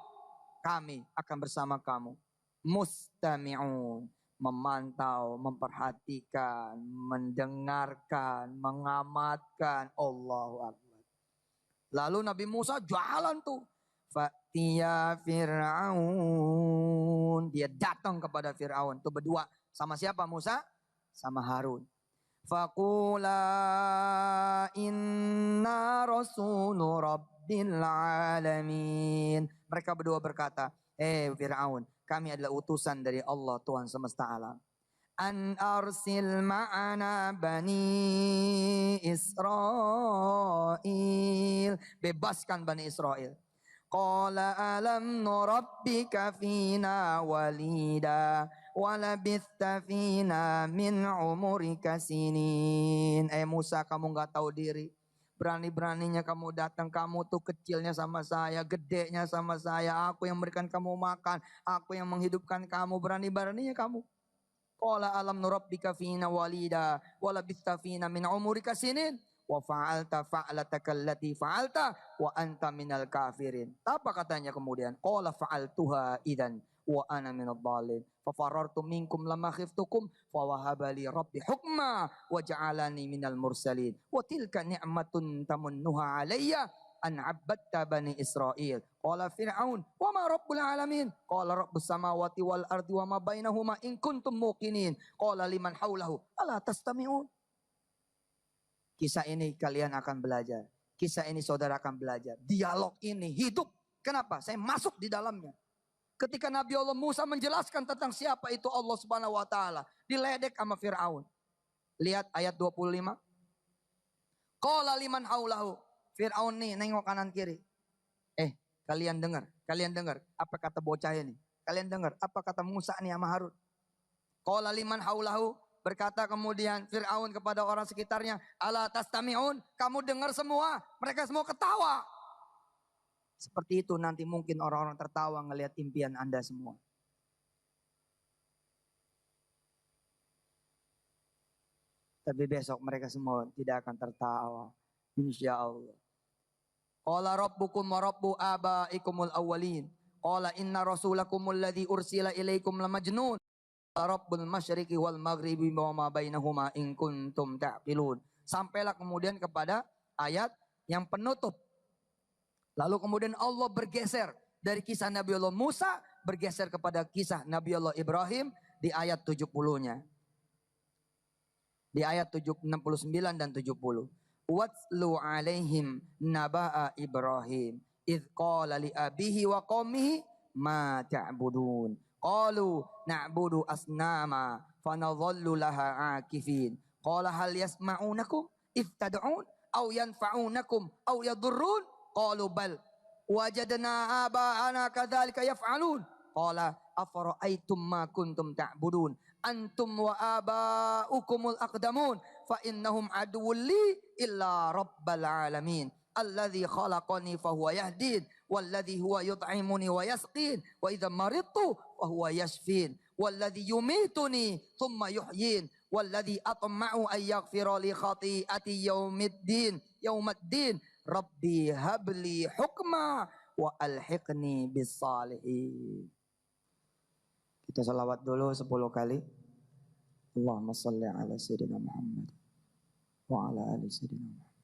kami akan bersama kamu. Mustami'un, memantau, memperhatikan, mendengarkan, mengamatkan. Allahu Akbar. Lalu Nabi Musa jalan tuh. Fa'tiya Fir'aun. Dia datang kepada Fir'aun. Itu berdua. Sama siapa Musa? Sama Harun. Faqula inna rasulu rabbil alamin. Mereka berdua berkata, Fir'aun, kami adalah utusan dari Allah Tuhan semesta alam. An arsil ma'ana bani Israel. Bebaskan Bani Israel. Qala alam nurabbika fina walida walabitha fina min umurika sinin. Musa, kamu gak tahu diri. Berani-beraninya kamu datang, kamu tuh kecilnya sama saya, gedenya sama saya. Aku yang memberikan kamu makan, aku yang menghidupkan kamu. Berani-beraninya kamu. Qala alam nurabbika fina walida walabitha fina min umurika sinin. Wa fa'alta fa'lataka allati fa'alta wa anta minal kafirin. Apa katanya kemudian? Qala fa'altuha idan wa ana minadh dhalin. Fa farartu minkum lamma khiftukum fa wahaba li rabbi hukma wa ja'alani minal mursalin. Wa tilka ni'matun tamunnuha alayya an 'abadta bani Israil. Qala Fir'aun wa ma rabbul alamin? Qala rabbus samawati wal ardi wa ma bainahuma in kuntum muqinin. Qala liman haulahu ala tastami'un. Kisah ini kalian akan belajar. Kisah ini saudara akan belajar. Dialog ini hidup. Kenapa? Saya masuk di dalamnya. Ketika Nabi Allah Musa menjelaskan tentang siapa itu Allah Subhanahu wa taala, diledek sama Firaun. Lihat ayat 25. Qala liman haulahu. Firaun nih nengok kanan kiri. Kalian dengar apa kata bocah ini? Kalian dengar apa kata Musa nih sama Harun? Qala liman haulahu. Berkata kemudian Fir'aun kepada orang sekitarnya, ala tastami'un, kamu dengar semua, mereka semua ketawa. Seperti itu nanti mungkin orang-orang tertawa ngelihat impian Anda semua. Tapi besok mereka semua tidak akan tertawa. Insya Allah. Qala rabbukum wa rabbu abaikumul awwalin. Qala inna rasulakumul ladzi ursila ilaikum lamajnun. Rabbul masyriqi wal maghribi wa ma bainahuma in kuntum ta'qilun. Sampailah kemudian kepada ayat yang penutup. Lalu kemudian Allah bergeser dari kisah Nabi Allah Musa bergeser kepada kisah Nabi Allah Ibrahim di ayat 70-nya. Di ayat 69 dan 70. Watslu alaihim naba'a Ibrahim idh qala li abihi wa qaumihi ma ta'budun. Qalu na'budu asnama fanadhallu laha akifin. Qala hal yasma'unakum idh tad'un aw yanfa'unakum aw yadurrun. Qalu bal wajadna aba'ana kadzalika yaf'alun. Qala afara'aytum ma kuntum ta'budun antum wa aba'ukumul aqdamun fa innahum aduwwun li illa rabbal alamin. Alladzi khalaqani fahuwa yahdin walladzi huwa yut'imuni wa yasqin wa idza maridtu fahuwa yashfin walladzi yumituni thumma yuhyin walladzi atma'u an yaghfira li khati'ati yaumiddin rabbi habli hukma wa alhiqni bis salihin. Kita salawat dulu 10 kali. Allahumma salli ala sayyidina Muhammad wa ala ali sayyidina Muhammad.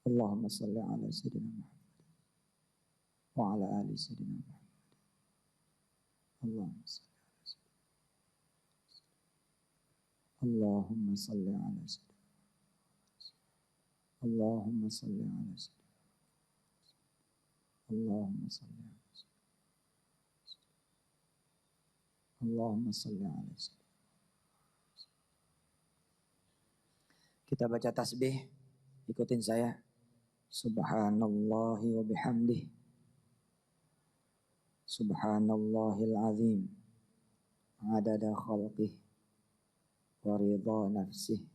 Allahumma salli ala sayyidina Muhammad wa ala ali sayyidina Muhammad. Allahumma salli ala sayyidina. Allahumma salli ala sayyidina. Allahumma salli ala sayyidina. Allahumma salli ala sayyidina. Allahumma salli ala sayyidina. Kita baca tasbih, ikutin saya. Subhanallahi wa bihamdih. Subhanallahil azim. Adada khalqih. Wa ridha nafsih.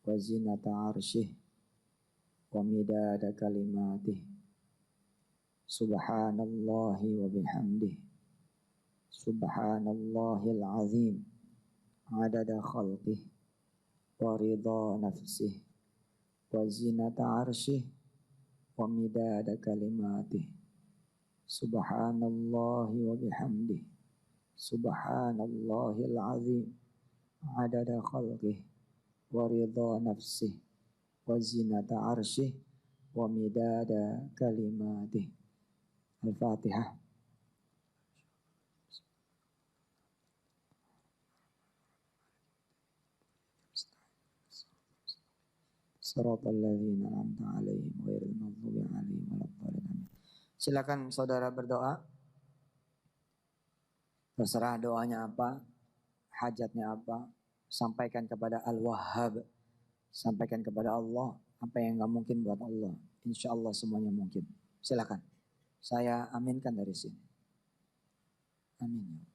Wa zinata arshih. Wa midada kalimatih. Subhanallahi wa bihamdih. Subhanallahil azim. Adada khalqih. Wa ridha nafsih. Wa zinata arshih. Wa midada kalimatih. Subhanallahi wa bihamdih. Subhanallahil azim. Adada khalqih. Wa ridha nafsih. Wa zinata arshih. Wa midada kalimatih. Al-Fatihah. Siratal ladzina an'amta 'alaihim ghairil maghdubi 'alaihim waladdallin. Silakan saudara berdoa. Terserah doanya apa, hajatnya apa, sampaikan kepada Al-Wahhab. Sampaikan kepada Allah apa yang enggak mungkin buat Allah. Insya Allah semuanya mungkin. Silakan. Saya aminkan dari sini. Amin.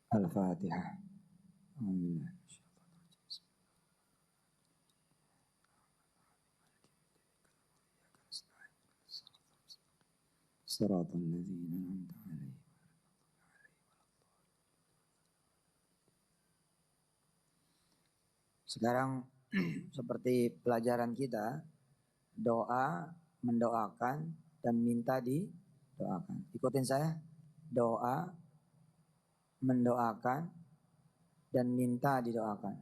Al-Fatihah. Amin. Siratal ladzina an'amta 'alaihim. Sekarang seperti pelajaran kita, doa, mendoakan dan minta didoakan. Ikutin saya. Doa, mendoakan dan minta didoakan.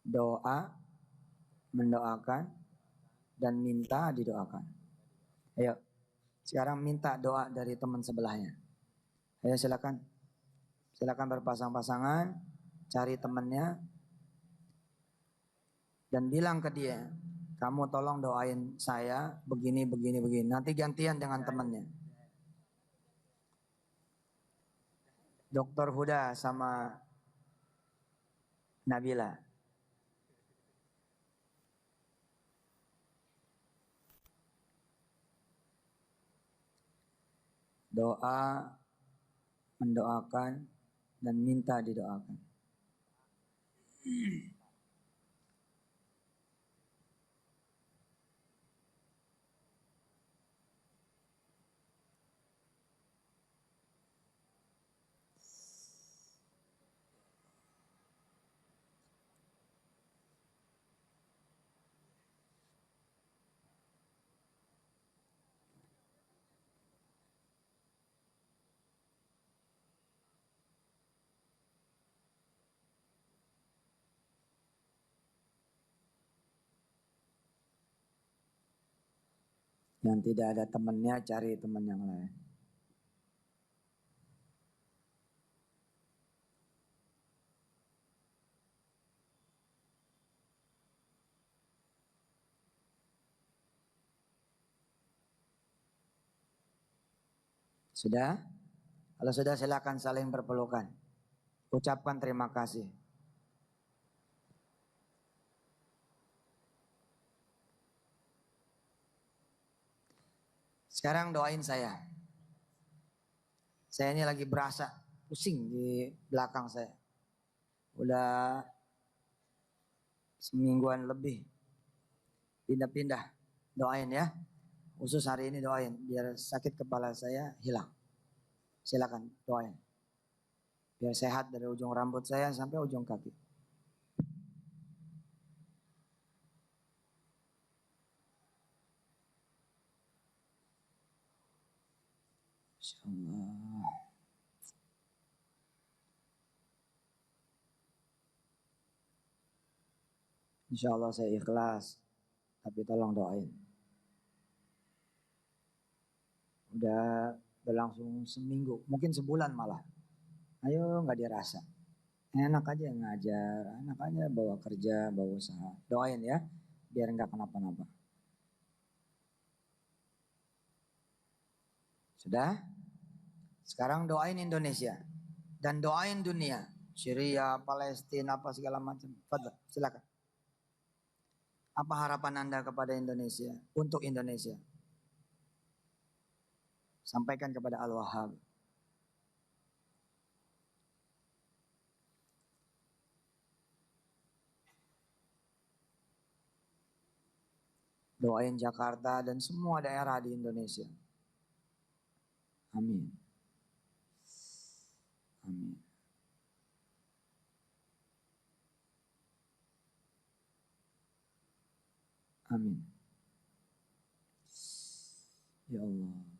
Doa, mendoakan dan minta didoakan. Ayo, sekarang minta doa dari teman sebelahnya. Ayo silakan. Silakan berpasang-pasangan, cari temannya dan bilang ke dia, kamu tolong doain saya begini, begini, begini. Nanti gantian dengan temannya. Dr. Huda sama Nabila. Doa, mendoakan, dan minta didoakan. Yang tidak ada temannya cari teman yang lain. Sudah? Kalau sudah silakan saling berpelukan. Ucapkan terima kasih. Sekarang doain saya. Saya ini lagi berasa pusing di belakang saya. Udah semingguan lebih. Pindah-pindah. Doain ya. Khusus hari ini doain. Biar sakit kepala saya hilang. Silakan doain. Biar sehat dari ujung rambut saya sampai ujung kaki. Insyaallah. Insyaallah saya ikhlas. Tapi tolong doain. Udah berlangsung seminggu, mungkin sebulan malah. Ayo nggak dirasa. Enak aja ngajar, enak aja bawa kerja, bawa usaha. Doain ya, biar nggak kenapa-napa. Sudah? Sekarang doain Indonesia dan doain dunia, Syria, Palestina, apa segala macam. Fadhil, silakan. Apa harapan Anda kepada Indonesia, untuk Indonesia? Sampaikan kepada Al-Wahhab. Doain Jakarta dan semua daerah di Indonesia. Amin. Amin. Amin. Ya Allah.